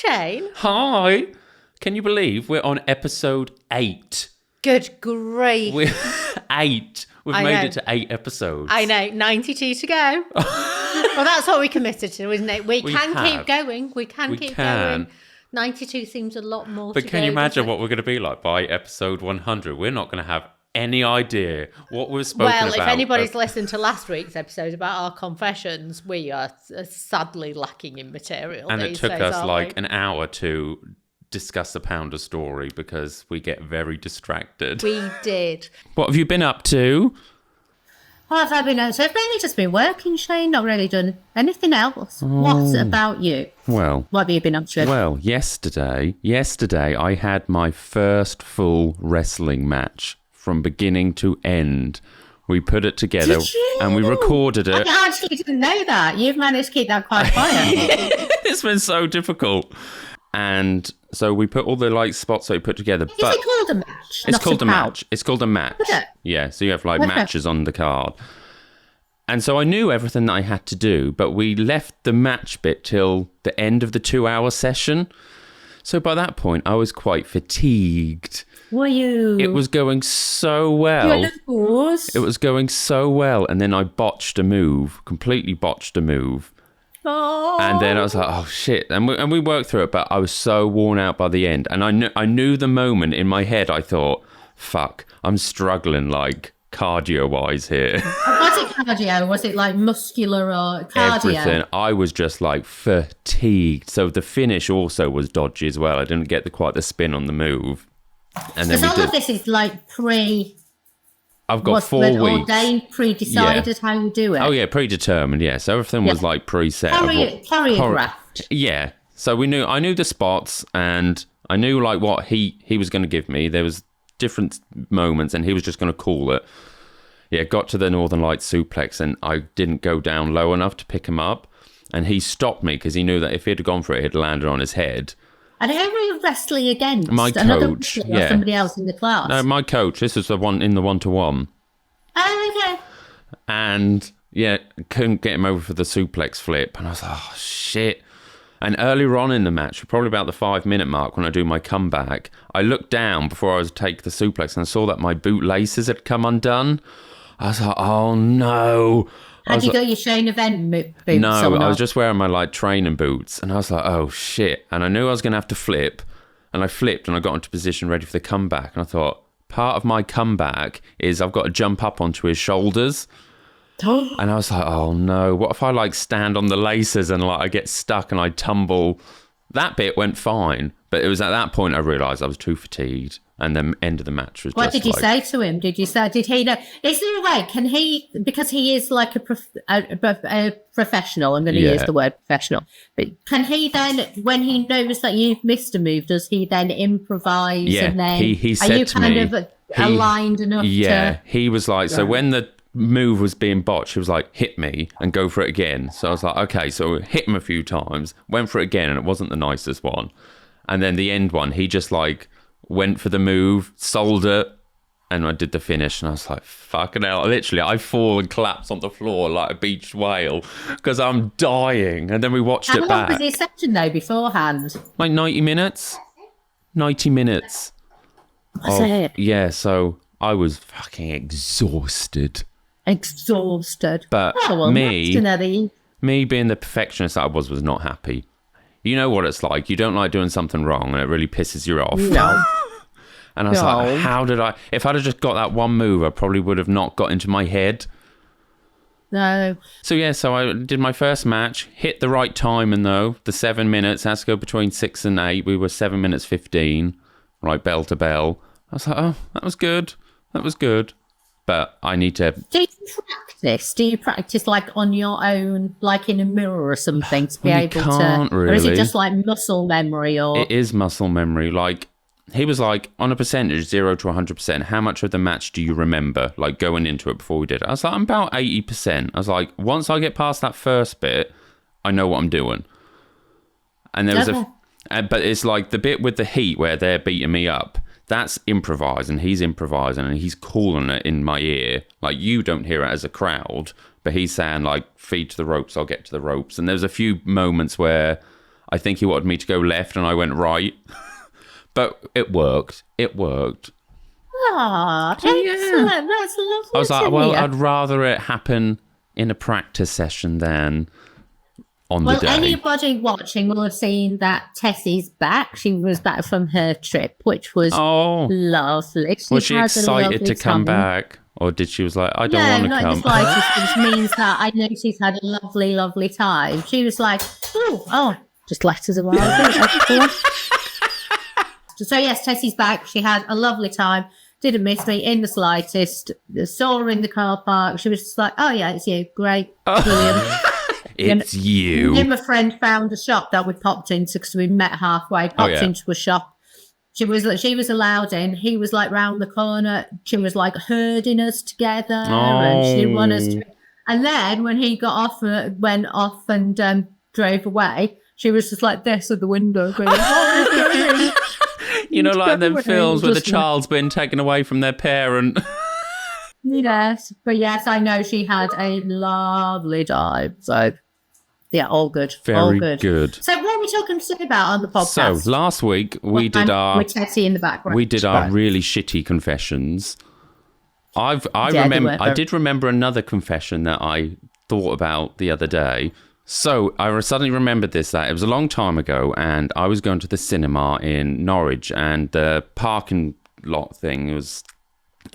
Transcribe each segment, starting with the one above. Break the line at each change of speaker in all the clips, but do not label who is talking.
Shane.
Hi. Can you believe we're on episode 8?
Good grief.
We're 8. We've made it to 8 episodes.
I know, 92 to go. Well, that's what we committed to, isn't it? We can keep going. We can keep going. 92 seems a lot more
But can you imagine what we're going to be like by episode 100? We're not going to have any idea what we've spoken about.
Well, if anybody's listened to last week's episode about our confessions, we are sadly lacking in material.
And it took us like an hour to discuss a Pounder story because we get very distracted.
We did.
What have you been up to?
What have I been up to? I've mainly just been working, Shane, not really done anything else. What about you?
Well,
what have you been up to?
Well, yesterday I had my first full wrestling match from beginning to end. We put it together and we recorded it.
I actually didn't know that. You've managed to keep that quite quiet.
It's been so difficult. And so we put all the spots that we put together.
Is it called a match?
It's called a match. It's called a match.
Okay.
Yeah, so you have matches on the card. And so I knew everything that I had to do, but we left the match bit till the end of the 2-hour session. So by that point, I was quite fatigued.
Were you?
It was going so well. It was going so well. And then I completely botched a move.
Oh.
And then I was like, oh, shit. And we worked through it, but I was so worn out by the end. And I knew the moment in my head, I thought, fuck, I'm struggling cardio-wise here.
Was it cardio? Was it muscular or cardio?
Everything. I was just fatigued. So the finish also was dodgy as well. I didn't get quite the spin on the move. And then
all of this is
I've got 4 weeks.
Ordained, pre-decided how you do it.
Oh yeah, predetermined. Yeah, so everything was preset.
Choreographed.
Yeah. So I knew the spots, and I knew what he was going to give me. There was different moments, and he was just going to call it. Yeah, got to the Northern Lights suplex, and I didn't go down low enough to pick him up, and he stopped me because he knew that if he'd gone for it, he'd landed on his head.
And who were you wrestling against?
My coach.
Or somebody else in the class?
No, my coach. This was the one in the 1-to-1.
Oh, okay.
And yeah, couldn't get him over for the suplex flip. And I was like, oh, shit. And earlier on in the match, probably about the 5-minute mark when I do my comeback, I looked down before I was to take the suplex and I saw that my boot laces had come undone. I was like, oh, no.
Had you got your Shane event boots
No,
on?
I was just wearing my training boots, and I was like, oh shit. And I knew I was going to have to flip, and I flipped and I got into position ready for the comeback. And I thought, part of my comeback is I've got to jump up onto his shoulders. And I was like, oh no, what if I stand on the laces and I get stuck and I tumble? That bit went fine, but it was at that point I realised I was too fatigued. And the end of the match was
what did you say to him? Did he know? Is there a way, can he, because he is a professional, I'm going to use the word professional, but can he then, when he knows that you've missed a move, does he then improvise?
Yeah,
and then,
he said to me. Are you
kind of aligned enough to...
he was like, so when the move was being botched, he was like, hit me and go for it again. So I was like, okay, so hit him a few times, went for it again, and it wasn't the nicest one. And then the end one, he just went for the move, sold it, and I did the finish, and I was like, fucking hell. Literally, I fall and collapse on the floor like a beached whale because I'm dying. And then we watched it back.
How long was the session, though, beforehand?
90 minutes. 90 minutes.
Was it?
Yeah, so I was fucking exhausted.
But
me being the perfectionist that I was not happy. You know what it's like. You don't like doing something wrong, and it really pisses you off.
No.
And I was like, how did I... If I'd have just got that one move, I probably would have not got into my head.
No.
So, yeah, so I did my first match, hit the right timing, though. The 7 minutes, has to go between 6 and 8. We were 7 minutes 15, bell to bell. I was like, oh, that was good. That was good. But I need to...
Do you practice? Do you practice on your own, in a mirror or something to be able to...
Really.
Or is it just muscle memory? Or
It is muscle memory. He was on a percentage, 0 to 100%, how much of the match do you remember, going into it before we did it? I was like, I'm about 80%. I was like, once I get past that first bit, I know what I'm doing. And there was but it's the bit with the heat where they're beating me up. That's improvising. He's improvising and he's calling it in my ear. You don't hear it as a crowd, but he's saying feed to the ropes, I'll get to the ropes. And there's a few moments where I think he wanted me to go left and I went right. But it worked. It worked.
Oh, excellent. That's lovely.
I was like, well, I'd rather it happen in a practice session than on the day.
Well, anybody watching will have seen that Tessie's back. She was back from her trip, which was lovely.
Was she excited to come back? Or did she was like, I don't want to come?
No, not the slightest, which means that I know she's had a lovely, lovely time. She was like, just let us a while. So yes, Tessie's back. She had a lovely time. Didn't miss me in the slightest. Saw her in the car park. She was just like, oh yeah, it's you. Great. Brilliant.
It's you.
Me and my friend found a shop that we popped into because we met halfway. Popped into a shop. She was allowed in. He was like round the corner. She was like herding us together, and she didn't want us to. And then when he got off, went off and drove away, she was just like this at the window. Going,
you know, like in them films where the child's been taken away from their parent.
Yes, but yes, I know she had a lovely time. So, yeah, all good.
Very good.
So, what are we talking today about on the podcast?
So, last week we did our...
With Tessie in the background.
We did our really shitty confessions. I did remember another confession that I thought about the other day. So I suddenly remembered that it was a long time ago, and I was going to the cinema in Norwich, and the parking lot thing was...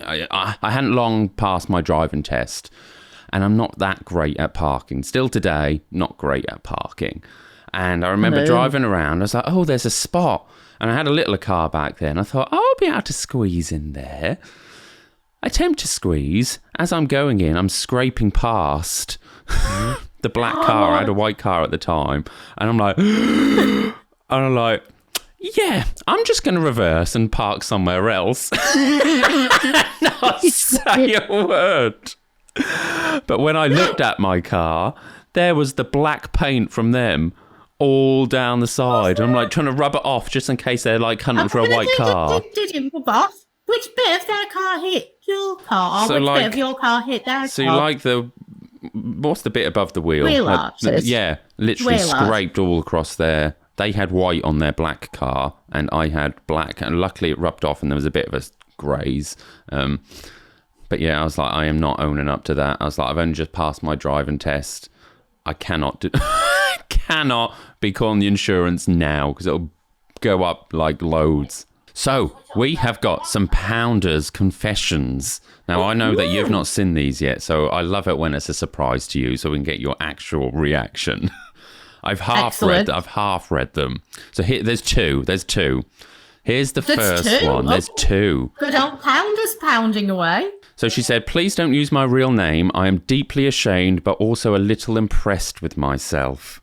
I hadn't long passed my driving test, and I'm not that great at parking. Still today, not great at parking. And I remember driving around, I was like, oh, there's a spot. And I had a little car back there, and I thought, I'll be able to squeeze in there. I attempt to squeeze. As I'm going in, I'm scraping past... the black car. I had a white car at the time, and I'm like, yeah, I'm just going to reverse and park somewhere else. Not say a word. But when I looked at my car, there was the black paint from them all down the side. I'm like trying to rub it off just in case they're like hunting for a white car.
Did you rub off? Which bit of their car hit your car? Or which bit of your car hit their car?
So you like the... What's the bit above the wheel?
Wheel arches.
Yeah, literally scraped all across there. They had white on their black car, and I had black, and luckily it rubbed off and there was a bit of a graze. But yeah, I was like, I am not owning up to that. I was like, I've only just passed my driving test. I cannot be calling the insurance now because it'll go up like loads. So, we have got some Pounders confessions. Now, I know that you've not seen these yet, so I love it when it's a surprise to you so we can get your actual reaction. I've half read them. So here, there's two. Here's the first one. There's two.
Good old Pounders pounding away.
So she said, please don't use my real name. I am deeply ashamed, but also a little impressed with myself.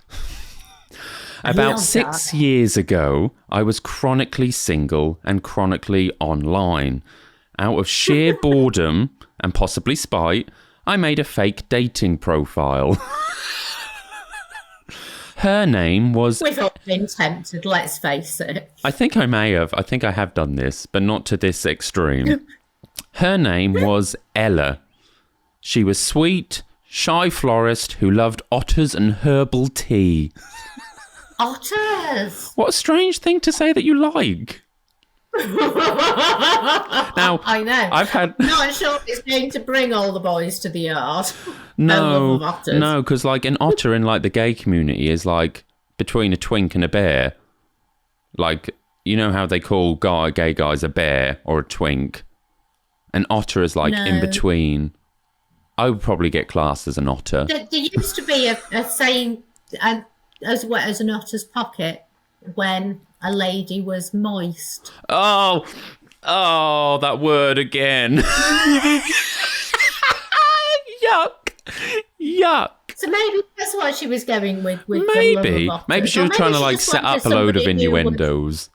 About 6 years ago, I was chronically single and chronically online. Out of sheer boredom and possibly spite, I made a fake dating profile. Her name was...
We've all been tempted, let's face it.
I think I may have. I think I have done this, but not to this extreme. Her name was Ella. She was sweet, shy florist who loved otters and herbal tea.
Otters!
What a strange thing to say that you like. Now,
I know. Not sure it's going to bring all the boys to the yard.
No, because like an otter in like the gay community is like between a twink and a bear. Like, you know how they call gay guys a bear or a twink? An otter is like in between. I would probably get classed as an otter.
There used to be a saying, as wet as an otter's pocket, when a lady was moist.
Oh, that word again. Yuck.
So maybe that's what she was going with
maybe she was trying to like set up a load of innuendos.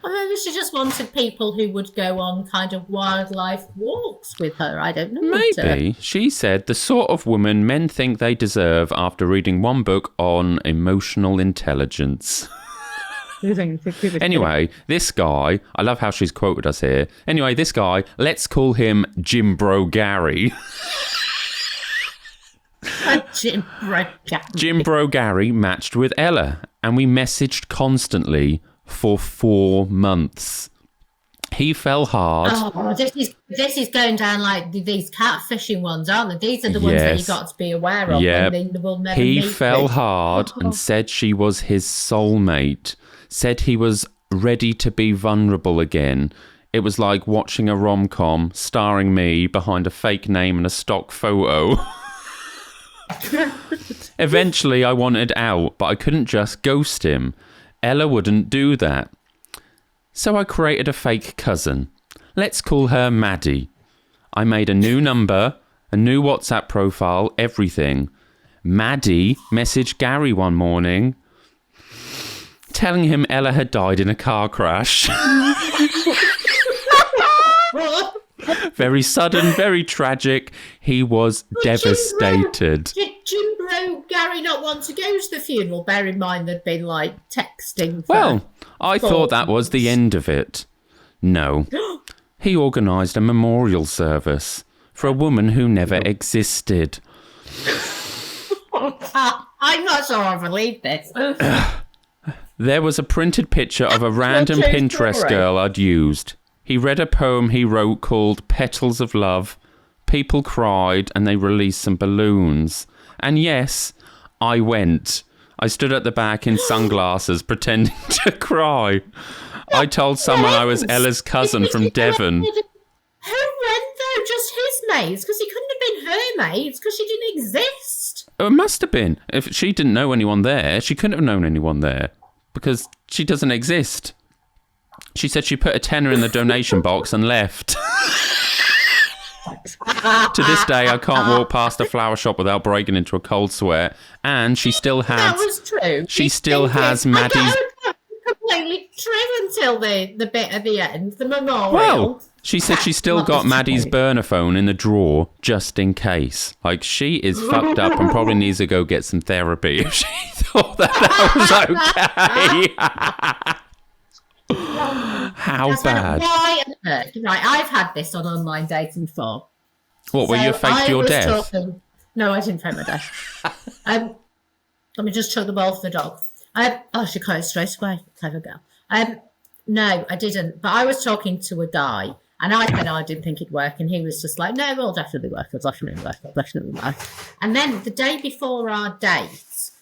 Or maybe she just wanted people who would go on kind of wildlife walks with her. I don't know.
Maybe. She said, the sort of woman men think they deserve after reading one book on emotional intelligence. Anyway, this guy, I love how she's quoted us here. Anyway, this guy, let's call him Jim Bro Gary. Jim Bro Gary matched with Ella, and we messaged constantly for 4 months. He fell hard.
Oh, this is going down like these catfishing ones, aren't they? These are the ones that you got to be aware of.
Yeah. He
meet
fell
with.
hard and said she was his soulmate. Said he was ready to be vulnerable again. It was like watching a rom-com starring me behind a fake name and a stock photo. Eventually, I wanted out, but I couldn't just ghost him. Ella wouldn't do that. So I created a fake cousin. Let's call her Maddie. I made a new number, a new WhatsApp profile, everything. Maddie messaged Gary one morning, telling him Ella had died in a car crash. Very sudden, very tragic. He was devastated.
Did Jim Bro Gary not want to go to the funeral? Bear in mind they'd been like texting.
Well, I thought that was the end of it. No. He organised a memorial service for a woman who never existed.
I'm not sure I believe this.
There was a printed picture of a random Pinterest girl I'd used. He read a poem he wrote called Petals of Love. People cried and they released some balloons. And yes, I went. I stood at the back in sunglasses pretending to cry. I told someone I was Ella's cousin from Devon.
Who went though? Just his mates? Because he couldn't have been her mates because she didn't exist.
It must have been. If she didn't know anyone there, she couldn't have known anyone there because she doesn't exist. She said she put a tenner in the donation box and left. To this day, I can't walk past a flower shop without breaking into a cold sweat. And she still has...
That was true.
She still has Maddie's...
Completely true until the bit at the end, the memorial.
Well, she said she still got Maddie's burner phone in the drawer just in case. Like, she is fucked up and probably needs to go get some therapy if she thought that was okay. How bad?
Why on earth? Right, I've had this on online dating before.
What, were you faked your death?
No, I didn't fake my death. Let me just chuck the ball for the dog. She caught it straight away. Clever girl. No, I didn't. But I was talking to a guy, and I said I didn't think it'd work, and he was just like, "No, it'll definitely work. It'll definitely work. It'll definitely work." And then the day before our date,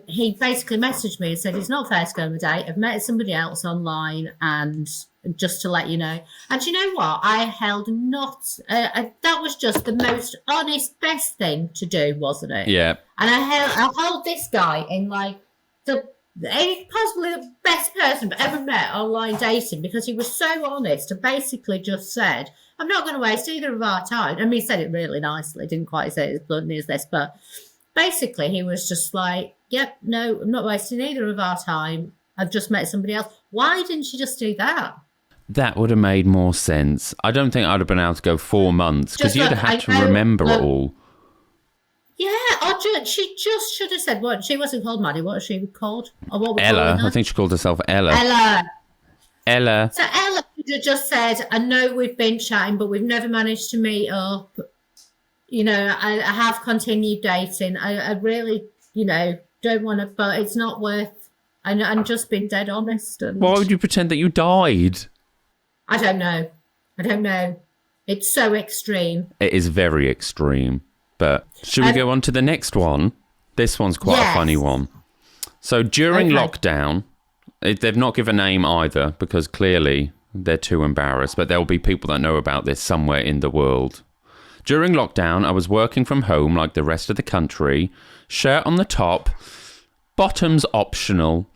he basically messaged me and said, "It's not fair to go on a date. I've met somebody else online, and just to let you know." And you know what? I held not. That was just the most honest, best thing to do, wasn't it?
Yeah.
And I held this guy in like possibly the best person I've ever met online dating because he was so honest and basically just said, "I'm not going to waste either of our time." I mean, he said it really nicely. Didn't quite say it as bluntly as this, but basically he was just like, "Yep, no, I'm not wasting either of our time. I've just met somebody else." Why didn't you just do that?
That would have made more sense. I don't think I'd have been able to go 4 months because you'd have had to remember it all.
Yeah, she just should have said what. She wasn't called Maddie. What was she called? Or what
Ella. I think she called herself Ella. Ella.
So Ella could have just said, "I know we've been chatting, but we've never managed to meet up. You know, I have continued dating. I really, don't want to, but it's not worth." I'm just being dead honest. And
why would you pretend that you died?
I don't know. It's so extreme.
It is very extreme. But should we go on to the next one? This one's quite a funny one. So during lockdown, they've not given a name either because clearly they're too embarrassed, but there'll be people that know about this somewhere in the world. During lockdown, I was working from home like the rest of the country, shirt on the top, bottoms optional.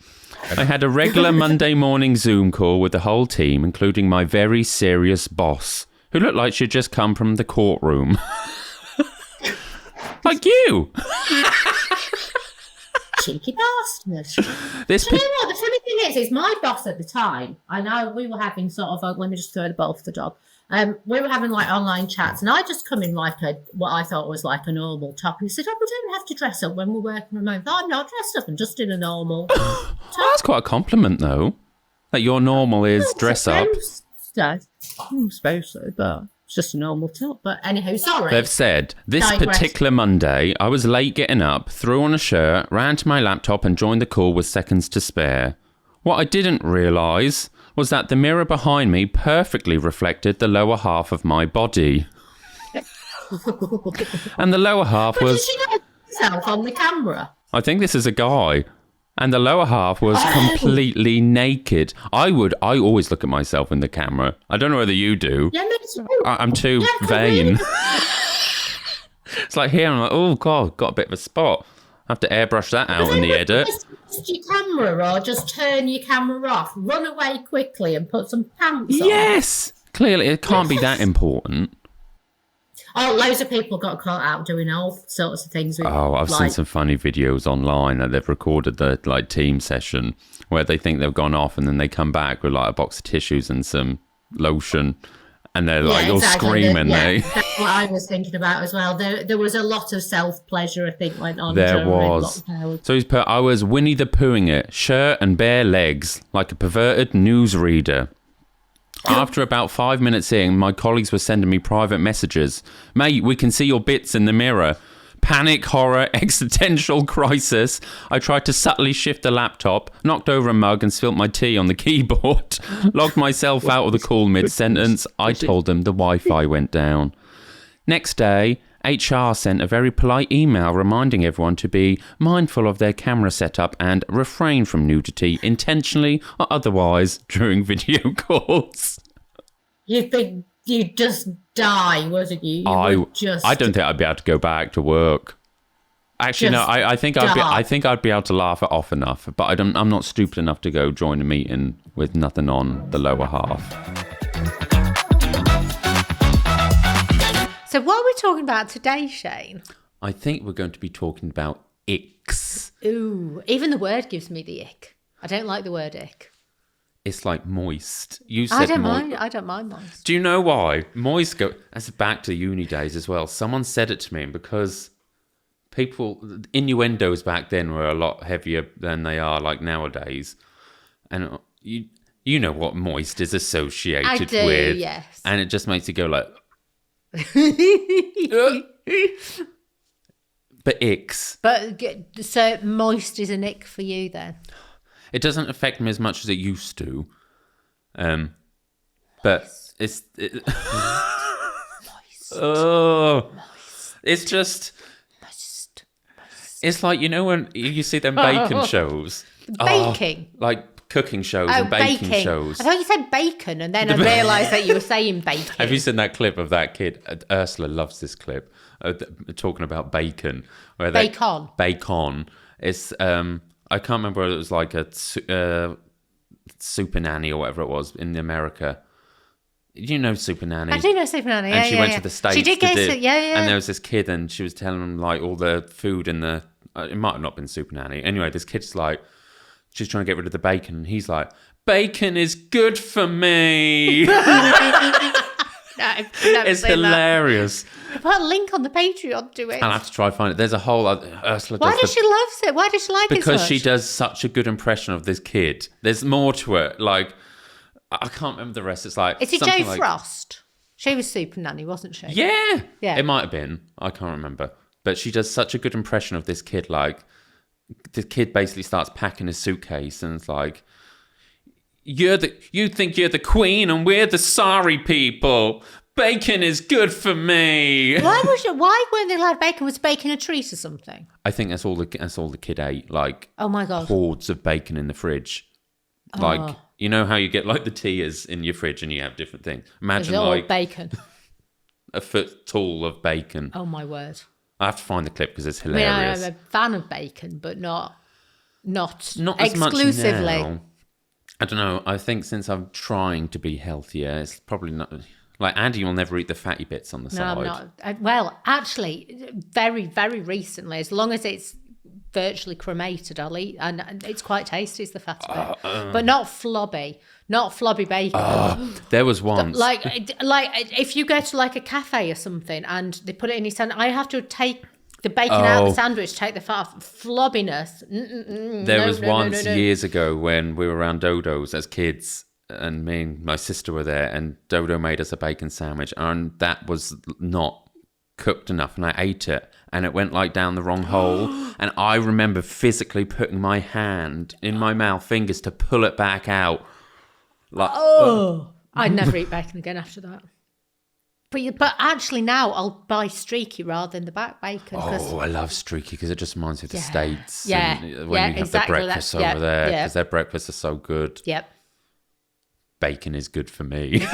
I had a regular Monday morning Zoom call with the whole team, including my very serious boss, who looked like she'd just come from the courtroom. Like you.
Cheeky bastard. You know what? The funny thing is my boss at the time, I know we were having sort of, let me just throw the ball for the dog. We were having like online chats and I just come in like what I thought was like a normal top. And he said, "Oh, we don't have to dress up when we're working from home." I'm not dressed up, I'm just in a normal top.
That's quite a compliment though. That your normal is dress up.
I suppose so, but It's just a normal tilt. But anyhow, sorry.
They've said, this particular Monday, I was late getting up, threw on a shirt, ran to my laptop and joined the call with seconds to spare. What I didn't realise was that the mirror behind me perfectly reflected the lower half of my body. And the lower half was...
Did you know yourself on the camera?
I think this is a guy. And the lower half was completely naked. I always look at myself in the camera. I don't know whether you do.
Yeah, me too.
I'm too vain. It's like here, I'm like, oh God, got a bit of a spot. I have to airbrush that out in the edit.
Just your camera, or just turn your camera off, run away quickly and put some pants on.
Yes! Clearly, it can't be that important.
Oh, loads of people got caught out doing all sorts of things.
I've seen some funny videos online that they've recorded the team session where they think they've gone off and then they come back with like a box of tissues and some lotion and they're like all screaming.
That's what I was thinking about as well. There was a lot of self-pleasure, I think, went on.
There was. So he's put, I was Winnie the Poohing it, shirt and bare legs, like a perverted newsreader. After about 5 minutes in, my colleagues were sending me private messages. Mate, we can see your bits in the mirror. Panic, horror, existential crisis. I tried to subtly shift the laptop, knocked over a mug and spilt my tea on the keyboard. Logged myself out of the call mid-sentence. I told them the Wi-Fi went down. Next day, HR sent a very polite email reminding everyone to be mindful of their camera setup and refrain from nudity, intentionally or otherwise, during video calls.
You'd just die, wouldn't you?
I don't think I'd be able to go back to work. Actually, no. I think I'd be able to laugh it off enough, but I'm not stupid enough to go join a meeting with nothing on the lower half.
So what are we talking about today, Shane?
I think we're going to be talking about icks.
Ooh, even the word gives me the ick. I don't like the word ick.
It's like moist. You said
I don't mind moist.
Do you know why? Moist that's back to uni days as well. Someone said it to me, and because innuendos back then were a lot heavier than they are like nowadays. And you know what moist is associated with.
Yes.
And it just makes you go like... But icks.
But so moist is an ick for you then?
It doesn't affect me as much as it used to. But it's...
Moist.
Oh.
Moist.
It's just...
Moist.
It's like, you know when you see them bacon shows?
Baking?
Like cooking shows and baking shows.
I thought you said bacon and then I realised that you were saying bacon.
Have you seen that clip of that kid? Ursula loves this clip. Talking about bacon. Bacon. It's... I can't remember whether it was like a Super Nanny or whatever it was in America. You know Super Nanny?
I do know Super Nanny,
and she went to the States.
She did get
it, And there was this kid and she was telling him like all the food in the... it might have not been Super Nanny. Anyway, this kid's like... She's trying to get rid of the bacon. And he's like, bacon is good for me. It's hilarious.
Put a link on the Patreon to it.
I'll have to try and find it. There's a whole Ursula.
Why does she love it? Why does she like it so much?
Because she does such a good impression of this kid. There's more to it. Like, I can't remember the rest. It's like...
Is it Jo Frost? She was Super Nanny, wasn't she?
Yeah. It might have been. I can't remember. But she does such a good impression of this kid. Like, the kid basically starts packing his suitcase and it's like... You think you're the queen and we're the sorry people. Bacon is good for me.
Why weren't they allowed bacon? Was bacon a treat or something?
I think that's all the kid ate. Like,
oh my God,
hordes of bacon in the fridge. Like, you know how you get like the tiers in your fridge and you have different things. Imagine like
bacon,
a foot tall of bacon.
Oh my word!
I have to find the clip because it's hilarious.
I'm a fan of bacon, but not
exclusively.
As much now.
I don't know. I think since I'm trying to be healthier, it's probably not... Like, Andy will never eat the fatty bits on the side.
No, I'm not. Well, actually, very, very recently, as long as it's virtually cremated, I'll eat. And it's quite tasty, it's the fatty bit. But not flobby. Not flobby bacon.
There was once...
Like, if you go to, like, a cafe or something and they put it in your sandwich, I have to take... the bacon out of the sandwich, take the fat off. Flobbiness.
There was once years ago when we were around Dodo's as kids and me and my sister were there, and Dodo made us a bacon sandwich, and that was not cooked enough, and I ate it, and it went like down the wrong hole, and I remember physically putting my hand in my mouth, fingers to pull it back out. Like,
I'd never eat bacon again after that. But actually now I'll buy streaky rather than the back bacon.
I love streaky because it just reminds me of the States.
Yeah,
and when you have the breakfast over there, because their breakfasts are so good.
Yep.
Bacon is good for me.
Anyway,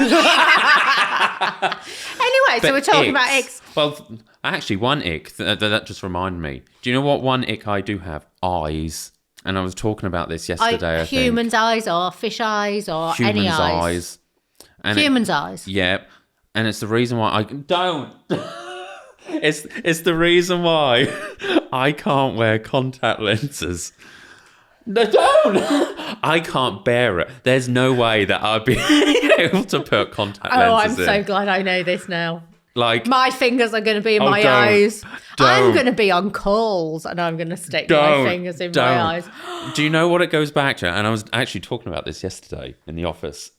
so we're talking about icks.
Well, actually, one ick, that just reminded me. Do you know what one ick I do have? Eyes. And I was talking about this yesterday, I think.
Humans' eyes or fish eyes or any eyes.
And
humans' eyes.
Yeah. And it's the reason why I don't. It's the reason why I can't wear contact lenses. No, don't! I can't bear it. There's no way that I'd be able to put contact lenses in.
I'm so glad I know this now.
Like,
my fingers are going to be in my eyes. I'm going to be on culls and I'm going to stick my fingers in my eyes.
Do you know what it goes back to? And I was actually talking about this yesterday in the office.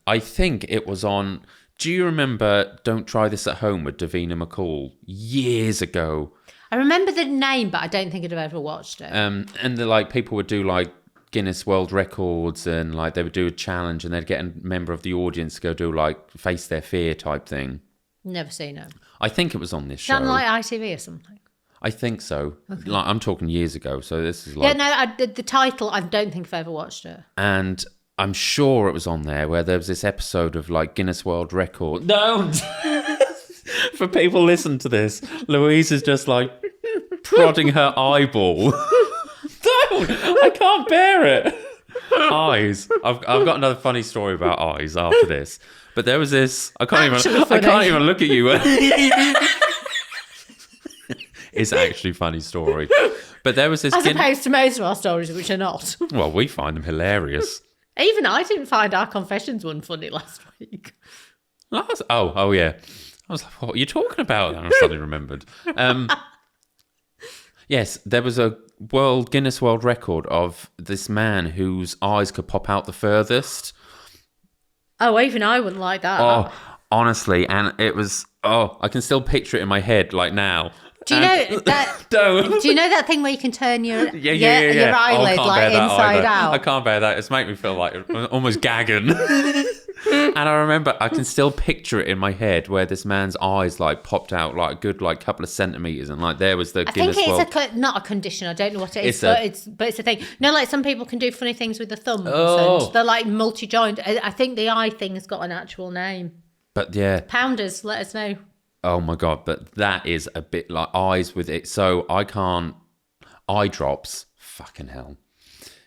I think it was on... Do you remember Don't Try This at Home with Davina McCall years ago?
I remember the name, but I don't think I'd have ever watched it.
And people would do like Guinness World Records, and like they would do a challenge, and they'd get a member of the audience to go do like Face Their Fear type thing.
Never seen it.
I think it was on this show.
Sound like ITV or something?
I think so. Okay. Like, I'm talking years ago, so this is like...
Yeah, no, the title, I don't think I've ever watched it.
And... I'm sure it was on there where there was this episode of like Guinness World Record. Don't! For people listen to this, Louise is just like prodding her eyeball. Don't! I can't bear it. Eyes. I've got another funny story about eyes after this. But there was this. I can't even look at you. It's actually a funny story. But there was this.
As opposed to most of our stories, which are not.
Well, we find them hilarious.
Even I didn't find our confessions one funny last week.
Oh yeah. I was like, what are you talking about? And I suddenly remembered. Yes, there was a Guinness World Record of this man whose eyes could pop out the furthest.
Oh, even I wouldn't like that.
Oh, honestly. And it was, I can still picture it in my head like now.
Do you know that? Do you know that thing where you can turn your your eyelid like inside out?
I can't bear that. It's making me feel like almost gagging. And I remember I can still picture it in my head where this man's eyes like popped out like a good like couple of centimeters, and like there was the Guinness World.
I think it's not a condition. I don't know what it is, but it's a thing. No, like some people can do funny things with the thumbs. And they're like multi-joint. I think the eye thing has got an actual name.
But yeah,
Pounders, let us know.
Oh my God, but that is a bit like eyes with it. So I can't... Eye drops, fucking hell.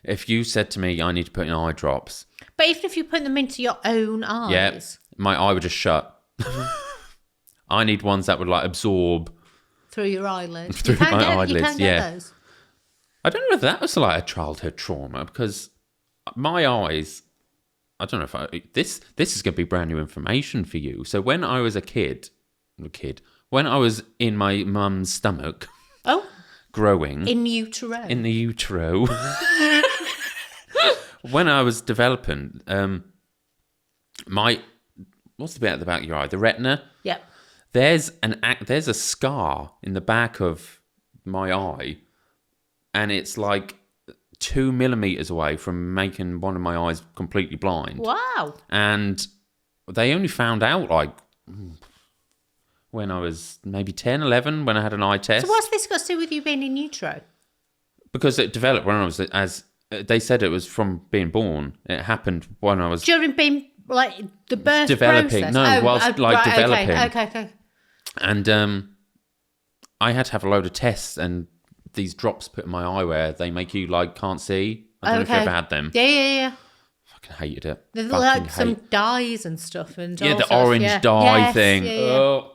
If you said to me, I need to put in eye drops...
But even if you put them into your own eyes...
Yeah, my eye would just shut. I need ones that would like absorb...
Through your eyelids.
Through my eyelids,
you can't get those.
I don't know if that was like a childhood trauma, because my eyes... I don't know if this is going to be brand new information for you. So when I was a kid, when I was in my mum's stomach, growing
in utero,
when I was developing, what's the bit at the back of your eye? The retina.
Yep.
There's a scar in the back of my eye, and it's like 2 millimeters away from making one of my eyes completely blind.
Wow.
And they only found out like when I was maybe 10, 11, when I had an eye test.
So what's this got to do with you being in utero?
Because it developed when I was, as they said, it was from being born. It happened when I was...
During being, like, the birth
developing.
process?
No, whilst developing.
Okay.
And I had to have a load of tests and these drops put in my eye where they make you, like, can't see. I don't know if you ever had them.
Yeah.
Fucking hated it.
There's like some dyes and stuff. And
yeah, the orange dye thing. Yeah. Oh,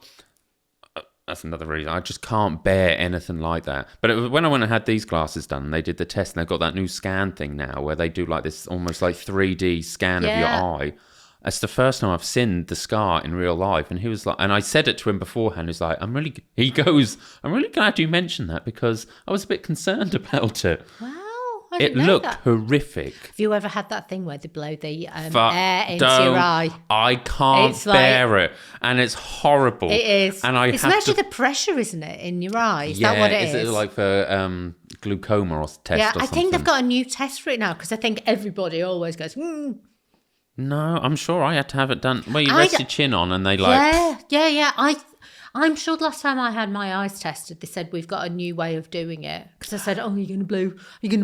that's another reason. I just can't bear anything like that. But when I went and had these glasses done, they did the test, and they've got that new scan thing now where they do like this almost like 3D scan of your eye. It's the first time I've seen the scar in real life. And he was like, and I said it to him beforehand. He's like, I'm really glad you mentioned that because I was a bit concerned about it.
Wow. I
It
didn't know
looked
that.
horrific.
Have you ever had that thing where they blow the
Fuck,
air into your eye?
I can't
It's like-
bear it. And it's horrible.
It is.
And
it's measure the pressure, isn't it, in your eye? Is that what it is?
Is it like for glaucoma or test or
I
something?
think they've got a new test for it now because I think everybody always goes,
No, I'm sure I had to have it done. Well, you rest your chin on and they
Yeah. I'm sure the last time I had my eyes tested, they said we've got a new way of doing it. Because I said, you're gonna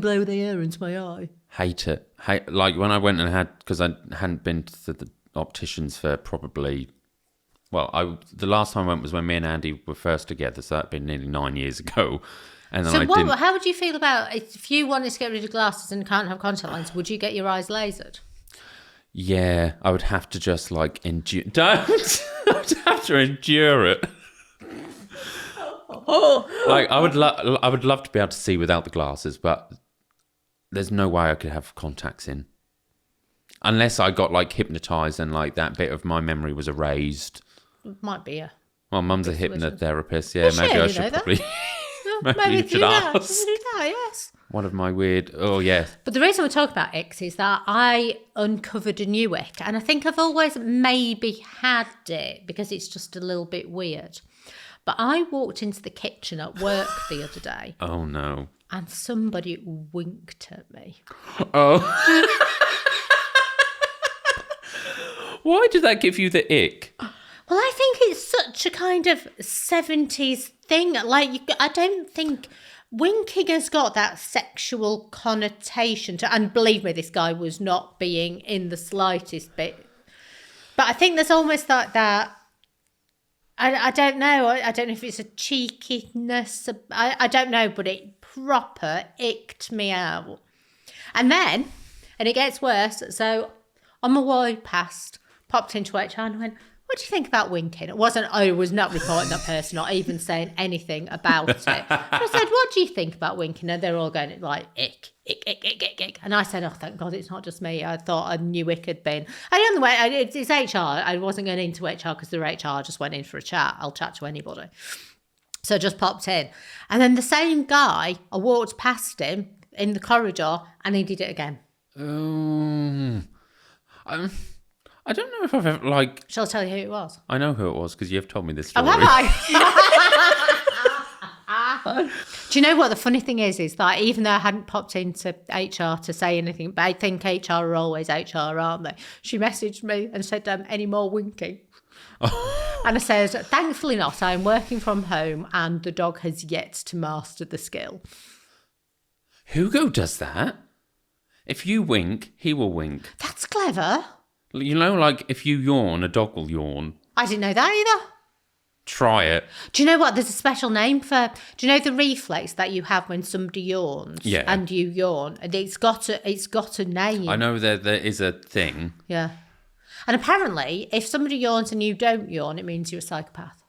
blow the air into my eye.
hate it. Like when I went and because I hadn't been to the opticians for probably, the last time I went was when me and Andy were first together, so that'd been nearly 9 years ago. And then
How would you feel about if you wanted to get rid of glasses and can't have contact lenses? Would you get your eyes lasered?
Yeah, I would have to just like endure. Don't. I'd have to endure it. Like I would love to be able to see without the glasses, but there's no way I could have contacts in, unless I got like hypnotized and like that bit of my memory was erased.
Might be a.
Well, Mum's a hypnotherapist. Yeah, maybe I should probably. Maybe you should ask.
Yes.
One of my weird. Oh yes.
But the reason we're talking about Icks is that I uncovered a new ick, and I think I've always maybe had it because it's just a little bit weird. But I walked into the kitchen at work the other day.
Oh no.
And somebody winked at me.
Oh. Why did that give you the ick?
Well, I think it's such a kind of 70s thing. Like, I don't think winking has got that sexual connotation to, and believe me, this guy was not being in the slightest bit. But I think there's almost like that. I don't know. I don't know if it's a cheekiness. I don't know, but it proper icked me out. And it gets worse. So on my way past, popped into HR and went, what do you think about winking? I was not reporting that person or even saying anything about it. So I said, what do you think about winking? And they're all going like, ick, ick, ick, ick, ick, ick. And I said, oh, thank God it's not just me. I thought I knew ick had been. And on the way, it's HR. I wasn't going into HR because they're HR. I just went in for a chat. I'll chat to anybody. So I just popped in. And then the same guy, I walked past him in the corridor and he did it again.
I don't know if I've ever, like...
Shall I tell you who it was?
I know who it was because you've told me this story.
Oh, have I? Do you know what the funny thing is that even though I hadn't popped into HR to say anything, but I think HR are always HR, aren't they? She messaged me and said, any more winking? And I said, thankfully not. I'm working from home and the dog has yet to master the skill.
Hugo does that. If you wink, he will wink.
That's clever.
You know, like if you yawn, a dog will yawn.
I didn't know that either.
Try it.
Do you know what? There's a special name for... Do you know the reflex that you have when somebody yawns?
Yeah.
And you yawn? And it's got a name.
I know there is a thing.
Yeah. And apparently, if somebody yawns and you don't yawn, it means you're a psychopath.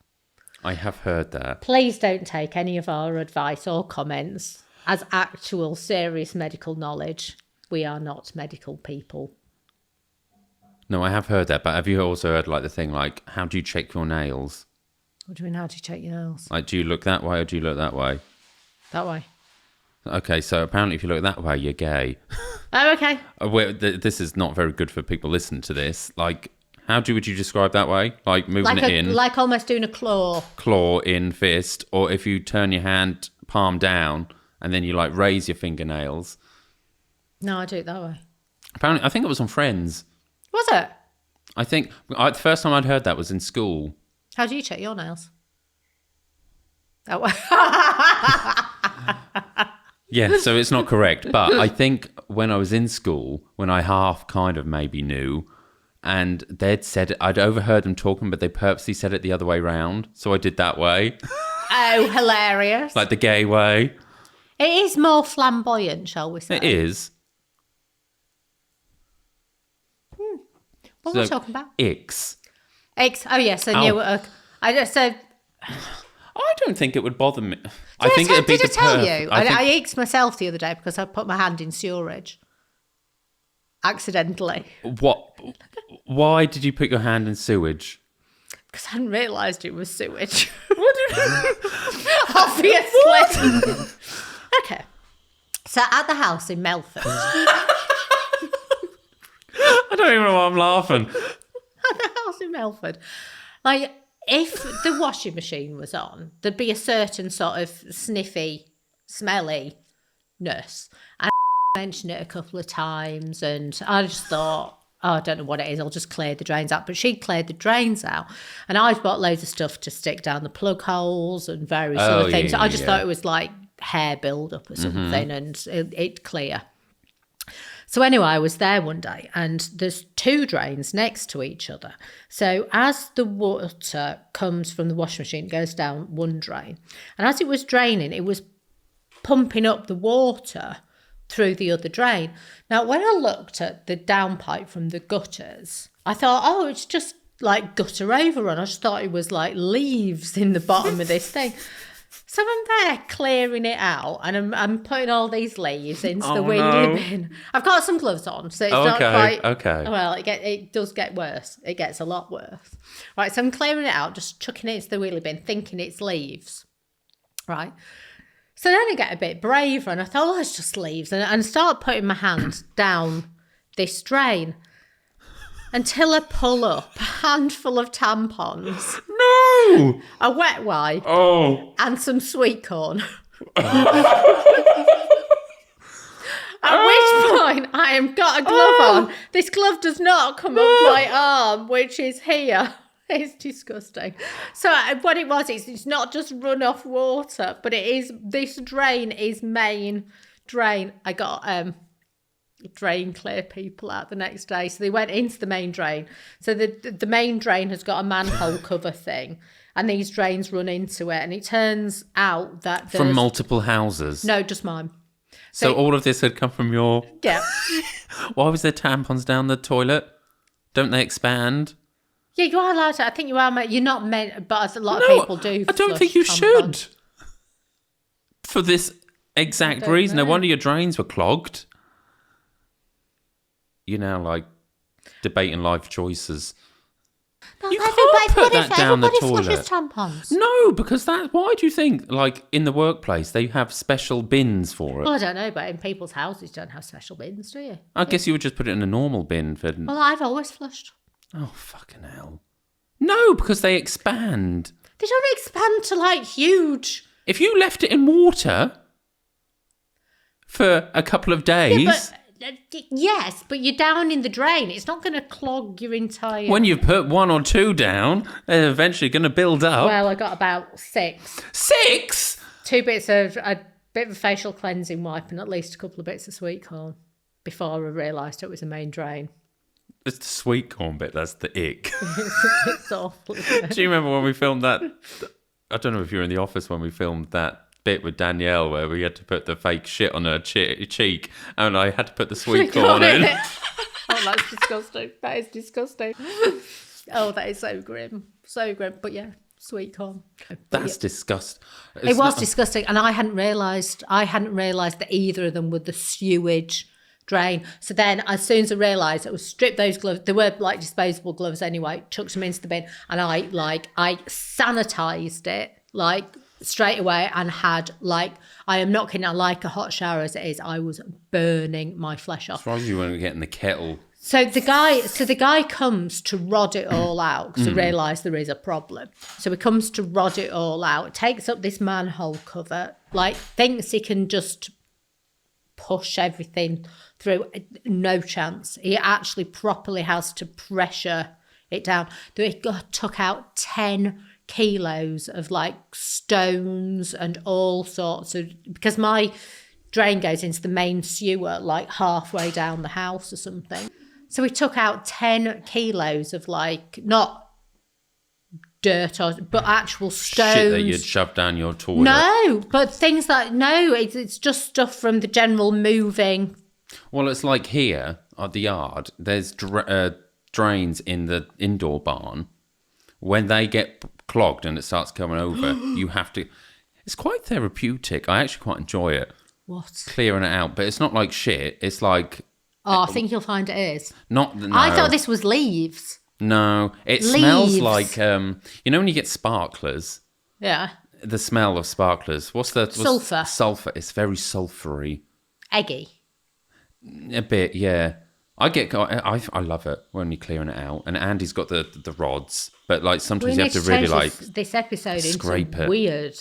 I have heard that.
Please don't take any of our advice or comments as actual serious medical knowledge. We are not medical people.
No, I have heard that, but have you also heard like the thing like, how do you check your nails?
What do you mean, how do you check your nails?
Like, do you look that way or do you look that way?
That way.
Okay, so apparently if you look that way, you're gay.
Oh, okay.
This is not very good for people listening to this. Like, would you describe that way? Like moving it in?
Like almost doing a claw.
Claw in fist. Or if you turn your hand palm down and then you like raise your fingernails.
No, I do it that way.
Apparently, I think it was on Friends.
Was it?
I think the first time I'd heard that was in school.
How do you check your nails? That way.
Yeah, so it's not correct. But I think when I was in school, when I half kind of maybe knew, and they'd said it, I'd overheard them talking, but they purposely said it the other way round. So I did that way.
Oh, hilarious.
Like the gay way.
It is more flamboyant, shall we say?
It is.
What were we talking about?
Icks.
Icks. Oh, yes. I knew it. I
don't think it would bother me.
Did I tell you? I icked myself the other day because I put my hand in sewerage. Accidentally.
What? Why did you put your hand in sewage?
Because I hadn't realised it was sewage. Obviously. Okay. So at the house in Melford,
I don't even know why I'm laughing.
at the house in Melford, like if the washing machine was on, there'd be a certain sort of sniffy, smelliness. And I mentioned it a couple of times, and I just thought, oh, I don't know what it is, I'll just clear the drains out. But she'd cleared the drains out, and I'd bought loads of stuff to stick down the plug holes and various other things. I just thought it was like hair build-up or something, and it'd clear. So anyway, I was there one day, and there's 2 drains next to each other. So as the water comes from the washing machine, it goes down one drain. And as it was draining, it was pumping up the water through the other drain. Now, when I looked at the downpipe from the gutters, I thought, oh, it's just like gutter overrun. I just thought it was like leaves in the bottom of this thing. So I'm there clearing it out, and I'm putting all these leaves into the wheelie bin. I've got some gloves on, so it's not quite...
Okay.
Well, it does get worse. It gets a lot worse. Right, so I'm clearing it out, just chucking it into the wheelie bin, thinking it's leaves. Right. So then I get a bit braver, and I thought, oh, it's just leaves, and start putting my hand down this drain until I pull up a handful of tampons.
No!
A wet wipe.
Oh.
And some sweet corn. At which point I have got a glove on. This glove does not come up my arm, which is here. It's disgusting. So what it was, it's not just run off water, but it is, this drain is main drain. I got drain clear people out the next day, so they went into the main drain. So the main drain has got a manhole cover thing, and these drains run into it, and it turns out that
from multiple houses.
No, just mine.
So all of this had come from your...
Yeah.
Why was there tampons down the toilet? Don't they expand?
Yeah, you are allowed to. I think you are. You're not meant, but a lot of people do.
I don't think you should. For this exact reason. No wonder your drains were clogged. You're now like debating life choices.
No,
you can't put that down the toilet.
Flushes tampons?
No, because why do you think, like, in the workplace, they have special bins for it?
Well, I don't know, but in people's houses, you don't have special bins, do you?
I guess you would just put it in a normal bin for...
Well, I've always flushed.
Oh, fucking hell. No, because they expand.
They don't expand to, like, huge...
If you left it in water for a couple of days...
Yeah, but... Yes, but you're down in the drain. It's not going to clog your entire...
When you put 1 or 2 down, they're eventually going to build up.
Well, I got about 6.
6?
2 bits of... A bit of a facial cleansing wipe and at least a couple of bits of sweet corn before I realised it was a main drain.
It's the sweet corn bit, that's the ick.
It's awful, isn't it?
Do you remember when we filmed that? I don't know if you were in the office when we filmed that bit with Danielle where we had to put the fake shit on her cheek and I had to put the sweet corn in.
Oh, that's disgusting. That is disgusting. Oh, that is so grim. So grim. But yeah, sweet corn.
That's disgusting.
It was disgusting, and I hadn't realised that either of them were the sewage drain. So then as soon as I realised it, was stripped those gloves. They were like disposable gloves anyway, chucked them into the bin, and I sanitised it like straight away and had like, I am not kidding, I like a hot shower as it is. I was burning my flesh off.
As far as you weren't getting the kettle.
So the guy comes to rod it all out because he realised there is a problem. So he comes to rod it all out, takes up this manhole cover, like thinks he can just push everything through. No chance. He actually properly has to pressure it down. He took out 10 kilos of like stones and all sorts of, because my drain goes into the main sewer like halfway down the house or something. So he took out 10 kilos of like, not dirt but actual stones.
Shit that you'd shoved down your toilet.
No, but things like, no, it's just stuff from the general moving.
Well, it's like here at the yard, there's drains in the indoor barn. When they get clogged and it starts coming over, you have to... It's quite therapeutic. I actually quite enjoy it.
What?
Clearing it out. But it's not like shit. It's like...
Oh, I think you'll find it is.
No.
I thought this was leaves.
No. It smells like... you know when you get sparklers?
Yeah.
The smell of sparklers. What's
Sulphur.
Sulphur. It's very sulphury.
Eggy.
A bit, yeah. I love it when you're clearing it out. And Andy's got the rods, but like sometimes you have to really like
this episode
scrape
into
it.
Weird.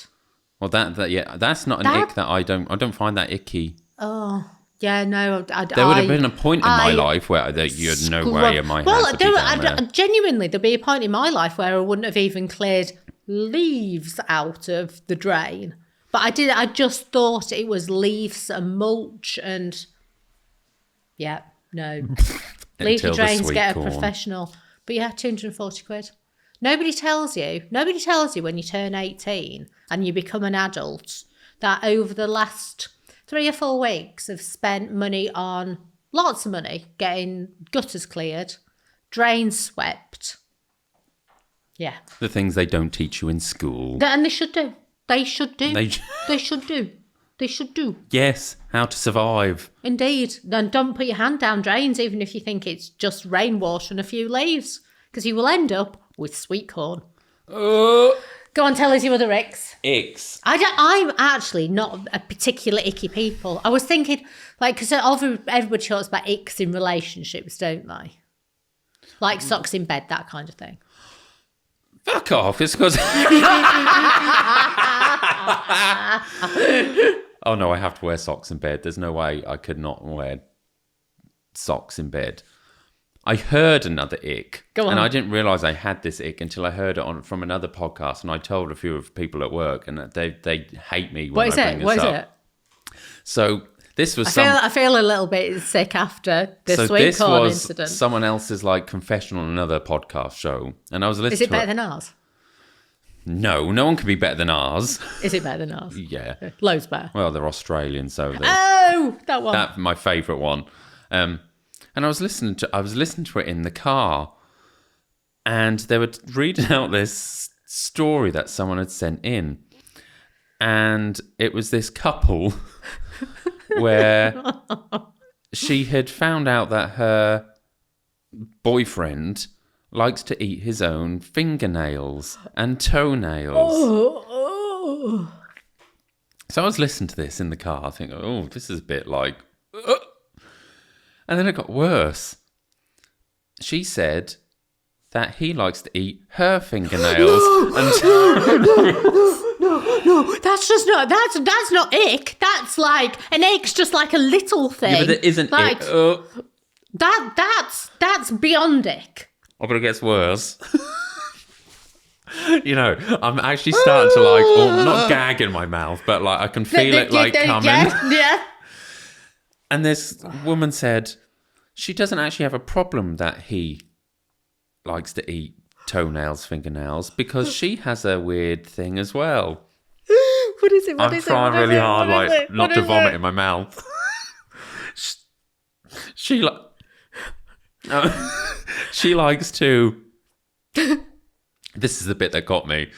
Well, that's not an ick that I don't find that icky.
Oh. Yeah, no,
there would have been a point in my life where you had no way in my house to be down there.
Genuinely, there'd be a point in my life where I wouldn't have even cleared leaves out of the drain. But I just thought it was leaves and mulch and... Yeah, no. Leave your drains, get a professional. But yeah, 240 quid. Nobody tells you when you turn 18 and you become an adult that over the last 3 or 4 weeks have spent money on lots of money getting gutters cleared, drains swept. Yeah.
The things they don't teach you in school.
And they should do. They should do. They should do. They should do.
Yes, how to survive.
Indeed. And don't put your hand down drains even if you think it's just rainwater and a few leaves, because you will end up with sweet corn. Go on, tell us your other icks.
Icks.
I'm actually not a particular icky people. I was thinking, like, because everybody talks about icks in relationships, don't they? Like socks in bed, that kind of thing.
Fuck off. It's because... Oh, no, I have to wear socks in bed. There's no way I could not wear socks in bed. I heard another ick.
Go on.
And I didn't realise I had this ick until I heard it from another podcast, and I told a few of people at work, and they hate me when I bring this up.
What is it?
So this was
I feel a little bit sick after the sweet corn incident.
This was someone else's like confession on another podcast show, and I was listening to it.
Is it better than ours?
No one can be better than ours.
Is it better than ours?
Yeah.
Loads better.
Well, they're Australian, so
that one.
That's my favourite one. And I was listening to it in the car, and they were reading out this story that someone had sent in, and it was this couple where she had found out that her boyfriend likes to eat his own fingernails and toenails. So I was listening to this in the car, thinking, oh, this is a bit like... And then it got worse. She said that he likes to eat her fingernails and
No, that's not ick. That's like, an ick's just like a little thing.
Yeah, but it isn't
like,
ick.
That's beyond ick.
Oh, but it gets worse. I'm actually starting to like, not gag in my mouth, but like I can feel it like coming.
Yeah.
And this woman said she doesn't actually have a problem that he likes to eat toenails, fingernails, because she has a weird thing as well.
What is it?
I'm trying really hard, not to vomit in my mouth. She likes to... This is the bit that got me.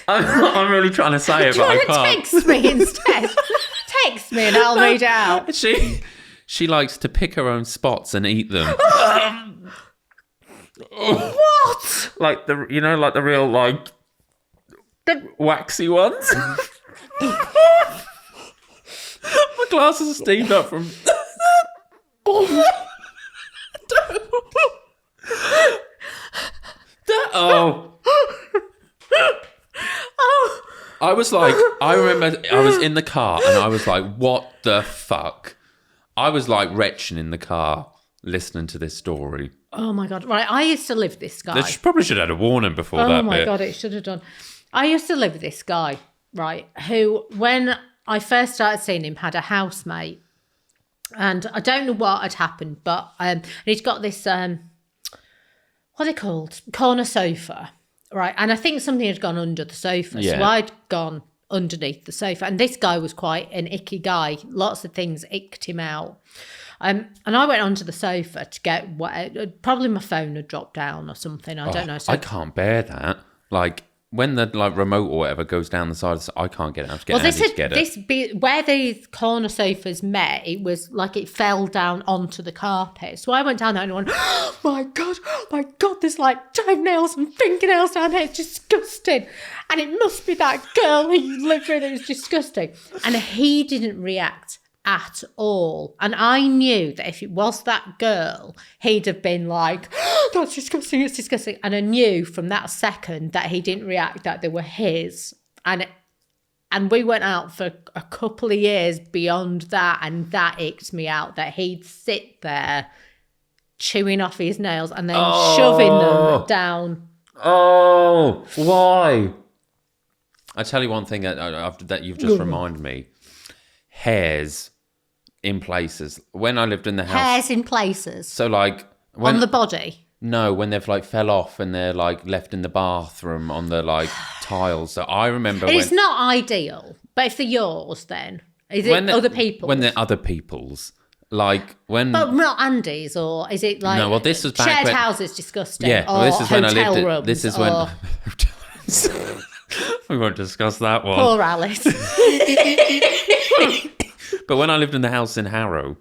I'm really trying to say it, but I can't.
Text me instead. Text me and I'll read it out.
She likes to pick her own spots and eat them.
What?
Like the real the waxy ones. My glasses are steamed up from. I remember I was in the car and I was like, what the fuck? I was like retching in the car listening to this story.
Oh my God. Right. I used to live with this guy.
They probably should have had a warning before that bit.
Oh my God, it should have done. I used to live with this guy, right, who, when I first started seeing him, had a housemate. And I don't know what had happened, but he'd got this, what are they called? Corner sofa, right? And I think something had gone under the sofa. Yeah. So I'd gone underneath the sofa. And this guy was quite an icky guy. Lots of things icked him out. And I went onto the sofa to get what, probably my phone had dropped down or something. I don't know. So
I can't bear that. Like, when the like remote or whatever goes down the side, I can't get it. I have to get Andy to get it.
Where the corner sofas met, it was like it fell down onto the carpet. So I went down there and went, oh my God, there's like toenails and fingernails down here. It's disgusting. And it must be that girl who lived with it. It was disgusting. And he didn't react at all. And I knew that if it was that girl, he'd have been like, oh, that's disgusting, it's disgusting. And I knew from that second that he didn't react, that they were his. And we went out for a couple of years beyond that, and that icked me out, that he'd sit there chewing off his nails and then shoving them down.
Oh, why? I tell you one thing that you've just reminded me. Hairs in places. When I lived in the house.
Hairs in places?
So like...
on the body?
No, when they've like fell off and they're like left in the bathroom on the like tiles. So I remember
It's not ideal, but if they're yours then. Is it other people's?
When they're other people's. Like when...
But not Andy's, or is it like...
No, well this was back
shared
when...
houses disgusting.
Yeah, well, this is when I lived rooms, this is
or...
when... We won't discuss that one.
Poor Alice.
But when I lived in the house in Harrow,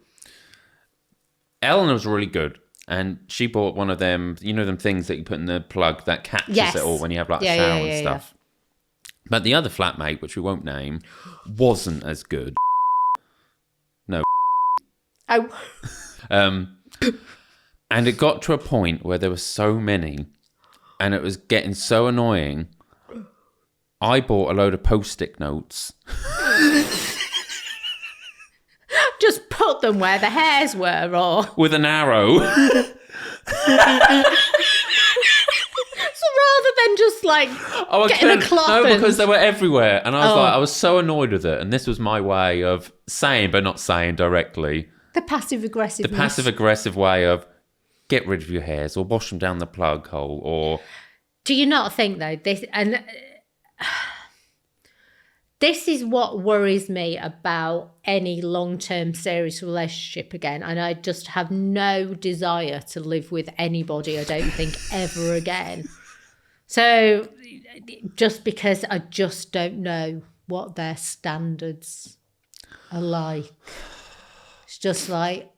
Eleanor was really good. And she bought one of them, you know, them things that you put in the plug that catches it all when you have like a shower and stuff. Yeah. But the other flatmate, which we won't name, wasn't as good. No.
Oh.
And it got to a point where there were so many and it was getting so annoying. I bought a load of post-it notes.
Just put them where the hairs were, or...
with an arrow.
So rather than just like getting a cloth.
No, because they were everywhere. And I was I was so annoyed with it. And this was my way of saying, but not saying directly.
The passive-aggressive.
The passive-aggressive way of get rid of your hairs or wash them down the plug hole or...
Do you not think, though, this... and this is what worries me about any long-term serious relationship again. And I just have no desire to live with anybody, I don't think, ever again. So just because I just don't know what their standards are like. It's just like,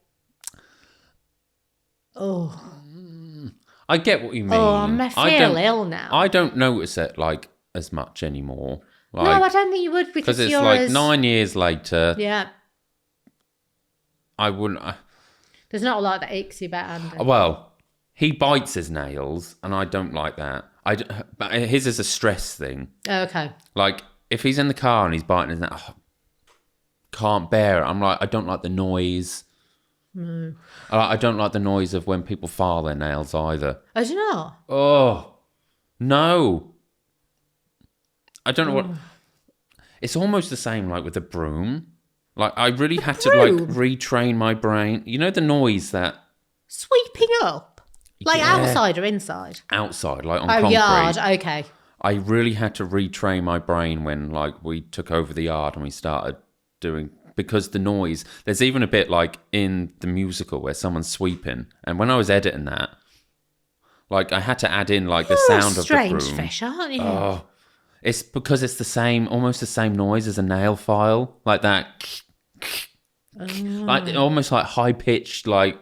I get what you mean.
I feel ill now.
I don't notice it like as much anymore. Like,
no, I don't think you would, because
it's
you're
like 9 years later.
Yeah.
I wouldn't...
There's not a lot that aches you about Andy.
Well, he bites his nails, and I don't like that. But his is a stress thing.
Oh, okay.
Like, if he's in the car and he's biting his nail, can't bear it. I'm like, I don't like the noise.
No.
I don't like the noise of when people file their nails either.
Oh, do you know?
Oh, no. I don't know what... It's almost the same like with a broom. Like, I really had to, like, retrain my brain. You know the noise that...
Sweeping up? Like outside or inside?
Outside, like on concrete.
Yard, okay.
I really had to retrain my brain when, like, we took over the yard and we started doing... Because the noise... There's even a bit, like, in the musical where someone's sweeping. And when I was editing that, like, I had to add in, like, the sound of the broom.
Strange fish, aren't you?
Oh... It's because it's the same, almost the same noise as a nail file, like that, like almost like high pitched, like.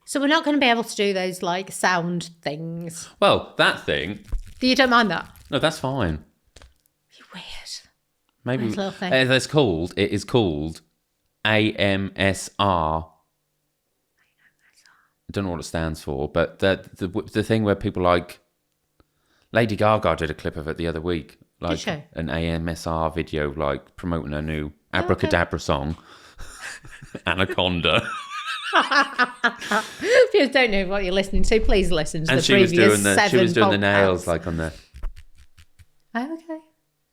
So we're not going to be able to do those like sound things.
Well, that thing.
You don't mind that?
No, that's fine.
You're weird.
Maybe
nice little thing.
It is called AMSR. I don't know what it stands for, but the thing where people like. Lady Gaga did a clip of it the other week, like an AMSR video, like promoting her new Abracadabra song, Anaconda.
If you don't know what you're listening to, please listen to the previous 7
she was doing the
podcasts.
nails like on the...
Oh, okay.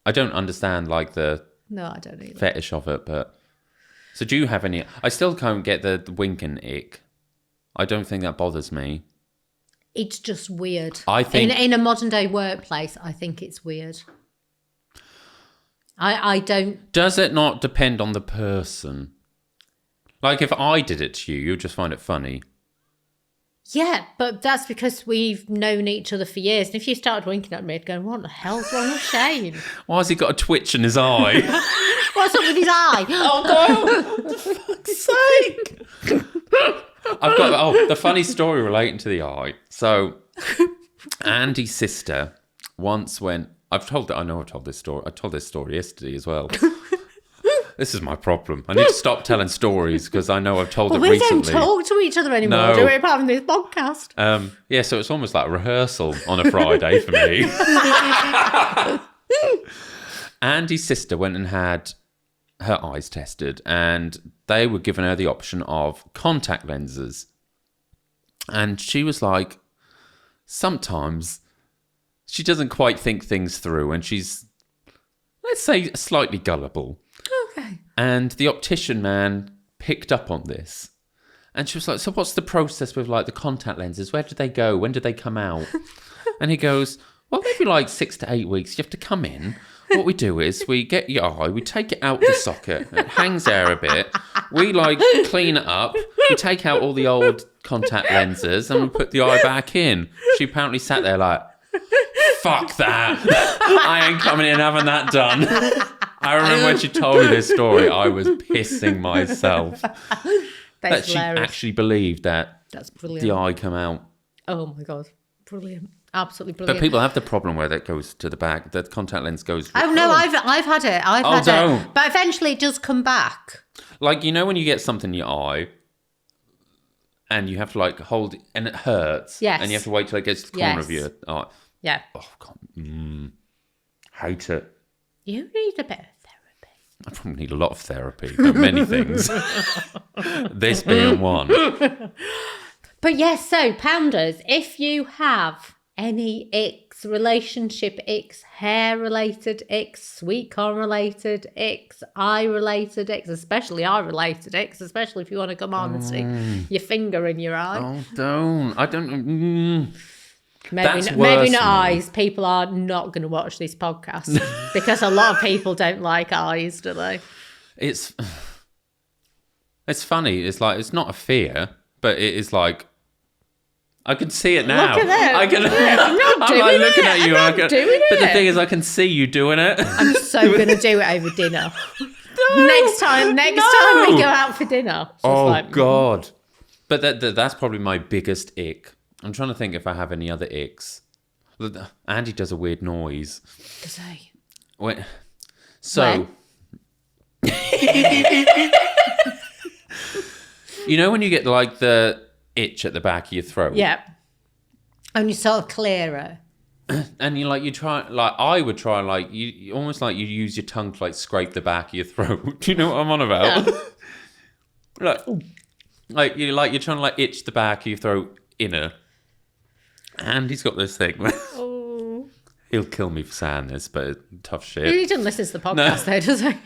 I don't understand like the
no, I don't either.
Fetish of it, but... So do you have any... I still can't get the winking ick. I don't think that bothers me.
It's just weird.
I think...
In a modern day workplace, I think it's weird. I don't...
Does it not depend on the person? Like, if I did it to you, you'd just find it funny.
Yeah, but that's because we've known each other for years. And if you started winking at me, I'd go, what the hell's wrong with Shane?
Why has he got a twitch in his eye?
What's up with his eye?
Oh, no. For fuck's sake. I've got the funny story relating to the eye. So Andy's sister once went. I know I've told this story. I told this story yesterday as well. This is my problem. I need to stop telling stories because I know I've told it recently.
We don't talk to each other anymore, do we? Apart from this podcast.
Yeah, so it's almost like a rehearsal on a Friday for me. Andy's sister went and had her eyes tested, and they were given her the option of contact lenses. And she was like, sometimes she doesn't quite think things through, and she's, let's say, slightly gullible.
Okay.
And the optician man picked up on this. And she was like, so what's the process with like the contact lenses? Where did they go? When did they come out? And he goes, well, maybe like 6 to 8 weeks. You have to come in. What we do is we get your eye, we take it out the socket, it hangs there a bit, we like clean it up, we take out all the old contact lenses and we put the eye back in. She apparently sat there like, fuck that. I ain't coming in having that done. I remember when she told me this story, I was pissing myself. That she actually believed that
That's brilliant.
the eye come out.
Oh my God. Brilliant. Absolutely brilliant.
But people have the problem where that goes to the back. The contact lens goes.
Oh no, I've had it. I've had
don't.
it. But eventually it does come back.
Like, you know when you get something in your eye and you have to like hold it and it hurts.
Yes.
And you have to wait till it gets to the corner of your eye.
Yeah.
Oh, God. Hate it.
You need a bit of therapy.
I probably need a lot of therapy, but many things. This being one.
But yes, so Pounders, if you have any icks, relationship icks, hair-related icks, sweet corn related icks, eye-related icks, especially eye-related icks, especially if you want to come on and stick your finger in your eye.
Oh, don't. I don't.
Maybe not eyes. People are not going to watch this podcast because a lot of people don't like eyes, do they?
It's funny. It's like, it's not a fear, but it is like, I can see it now.
Look at it.
I'm like looking at you.
But
the thing is, I can see you doing it.
I'm so going to do it over dinner. Next time we go out for dinner.
God. But that's probably my biggest ick. I'm trying to think if I have any other icks. Andy does a weird noise.
Does he?
So, you know when you get like the itch at the back of your throat?
Yeah. And you sort of clear it.
And you try, like, I would try, like, you almost like you use your tongue to like scrape the back of your throat. Do you know what I'm on about? like you're trying to like itch the back of your throat inner. And he's got this thing. He'll kill me for saying this, but tough shit.
He doesn't listen to the podcast though, does he?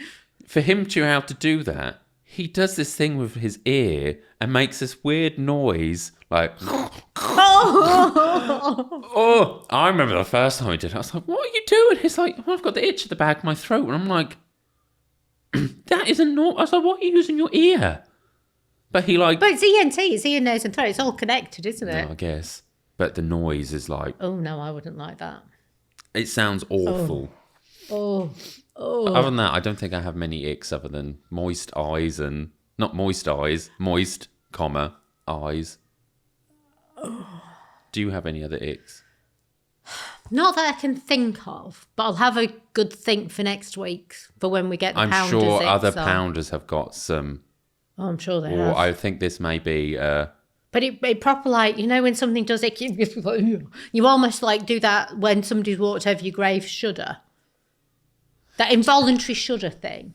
For him to how to do that, he does this thing with his ear and makes this weird noise, like. Oh, I remember the first time he did it. I was like, "What are you doing?" He's like, "Oh, I've got the itch at the back of my throat," and I'm like, "That is a no." I was like, "What are you using your ear?" But he like.
But it's ENT, it's ear, nose, and throat. It's all connected, isn't it?
No, I guess. But the noise is like.
Oh no, I wouldn't like that.
It sounds awful.
Oh.
Other than that, I don't think I have many icks other than moist eyes and not moist eyes, moist, comma, eyes. Do you have any other icks?
Not that I can think of, but I'll have a good think for next week for when we get the Pounders.
I'm sure
icks
other
on.
Pounders have got some.
Oh, I'm sure they
Or
have.
I think this may be.
But it proper like, you know when something does it, you almost like do that when somebody's walked over your grave shudder. That involuntary shudder thing.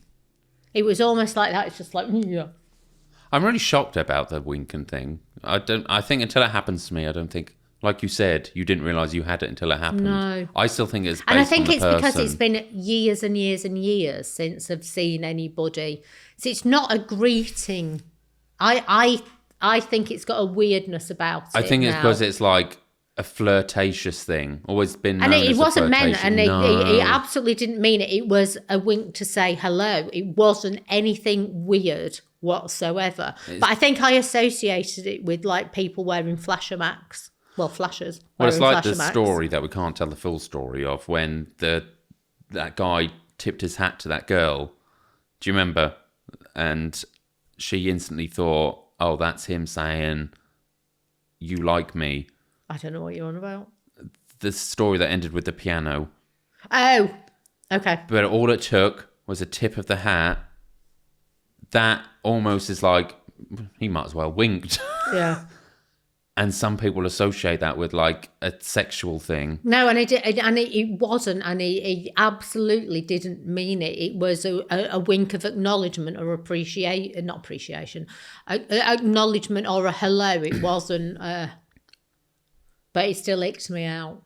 It was almost like that. It's just like, yeah.
I'm really shocked about the winking thing. I think until it happens to me, I don't think, like you said, you didn't realise you had it until it happened.
No.
I still think it's based
And I think
on the
it's
person.
because it's been years and years and years since I've seen anybody. So it's not a greeting. I think it's got a weirdness about it.
I think it's
now.
because it's like a flirtatious thing. Always been known
And it
as
wasn't meant,
flirtation.
and
No.
it absolutely didn't mean it. It was a wink to say hello. It wasn't anything weird whatsoever. But I think I associated it with like people wearing flasher max. Well, flashers.
Well, it's like the
max.
story that we can't tell the full story of when that guy tipped his hat to that girl. Do you remember? And she instantly thought, oh, that's him saying, you like me.
I don't know what you're on about.
The story that ended with the piano.
Oh, okay.
But all it took was a tip of the hat. That almost is like, he might as well winked.
Yeah.
And some people associate that with like a sexual thing.
No, and it wasn't, and he absolutely didn't mean it. It was a wink of acknowledgement or acknowledgement or a hello. It wasn't, but it still icked me out.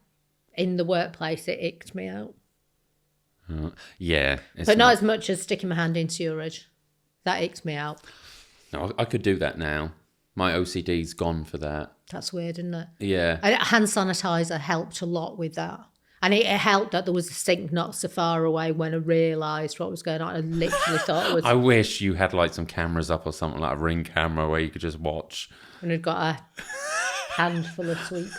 In the workplace, it icked me out.
Yeah.
But not as much as sticking my hand in sewerage. That icks me out.
No, I could do that now. My OCD's gone for that.
That's weird, isn't it?
Yeah.
Hand sanitizer helped a lot with that. And it helped that there was a sink not so far away when I realised what was going on. I literally thought it was...
I wish you had like some cameras up or something, like a Ring camera where you could just watch.
And I'd got a handful of sweet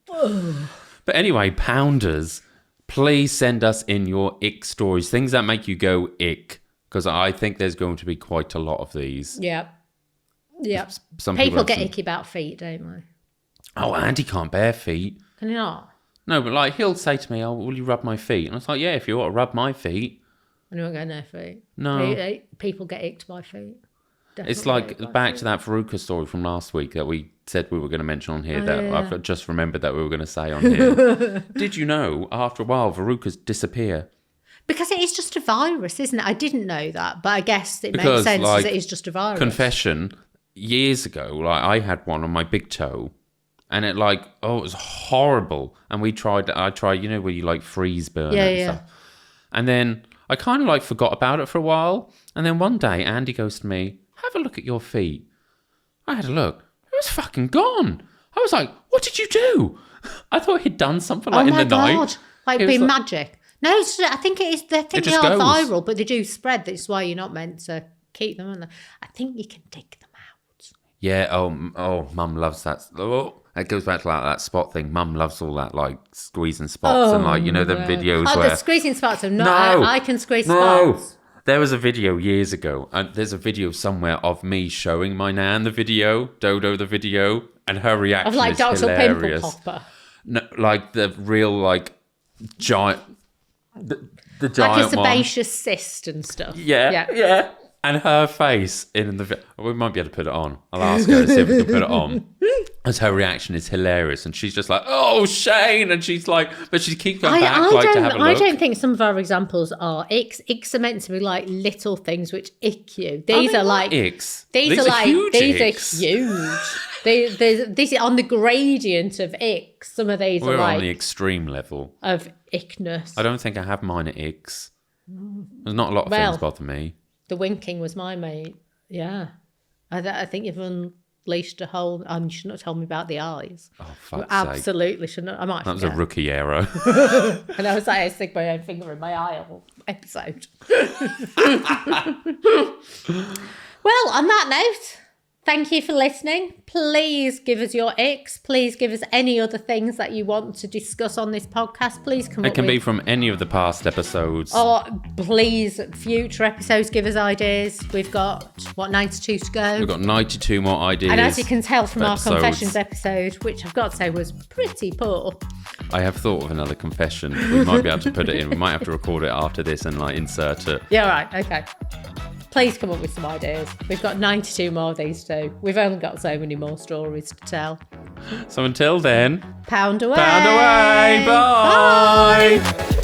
corn.
But anyway, Pounders, please send us in your ick stories, things that make you go ick, because I think there's going to be quite a lot of these.
Yeah. Yeah.
Some
people get icky about feet, don't they?
Oh, Andy can't bear feet.
Can you not?
No, but like he'll say to me, oh, will you rub my feet? And I was like, yeah, if you want to rub my feet.
And you won't go no feet.
No.
People get icked by feet. Definitely
It's like back to that Veruca story from last week that we said we were going to mention on here I've just remembered that we were going to say on here. Did you know, after a while, Verucas disappear?
Because it is just a virus, isn't it? I didn't know that, but I guess it makes sense because it is just a virus.
Confession, years ago, like I had one on my big toe, and it it was horrible. And I tried, you know, where you like freeze burn and stuff. And then I kind of forgot about it for a while. And then one day, Andy goes to me, have a look at your feet. I had a look. It was fucking gone. I was like, what did you do? I thought he'd done something in the night.
Like being magic. No, I think it is. I think they are viral, but they do spread. That's why you're not meant to keep them. And I think you can dig them out.
Yeah. Oh, Mum loves that. Oh, it goes back to that spot thing. Mum loves all that squeezing spots and the videos where
the squeezing spots are not.
No,
I can squeeze spots.
There was a video years ago, and there's a video somewhere of me showing my nan the video, Dodo the video, and her reaction is
Dr.
hilarious.
Pimple Popper.
No, the real giant. The giant
like a
one.
sebaceous cyst and stuff.
Yeah. And her face in the video. We might be able to put it on. I'll ask her to see if we can put it on. As her reaction is hilarious. And she's just like, oh, Shane. And she's like, but she keeps going back to have a look.
I don't think some of our examples are icks. Icks are meant to be little things which ick you. These are
icks.
These are huge. These are huge. These are on the gradient of icks. Some of these
We're
are
on the extreme level
of ickness.
I don't think I have mine at icks. There's not a lot of things bother me.
The winking was my mate. Yeah. I think you've unleashed a whole... you shouldn't have told me about the eyes.
Oh, fuck's sake.
Absolutely shouldn't have. I might
That was a rookie error.
And I was I stick my own finger in my eye all episode. Well, on that note... Thank you for listening. Please give us your icks. Please give us any other things that you want to discuss on this podcast. Please come up with...
It can be from any of the past episodes.
Or please, future episodes, give us ideas. We've got, 92 to go?
We've got 92 more ideas.
And as you can tell from our confessions episode, which I've got to say was pretty poor.
I have thought of another confession. We might be able to put it in. We might have to record it after this and insert it.
Yeah, right. Okay. Please come up with some ideas. We've got 92 more of these too. We've only got so many more stories to tell.
So until then...
Pound away.
Pound away. Bye.
Bye.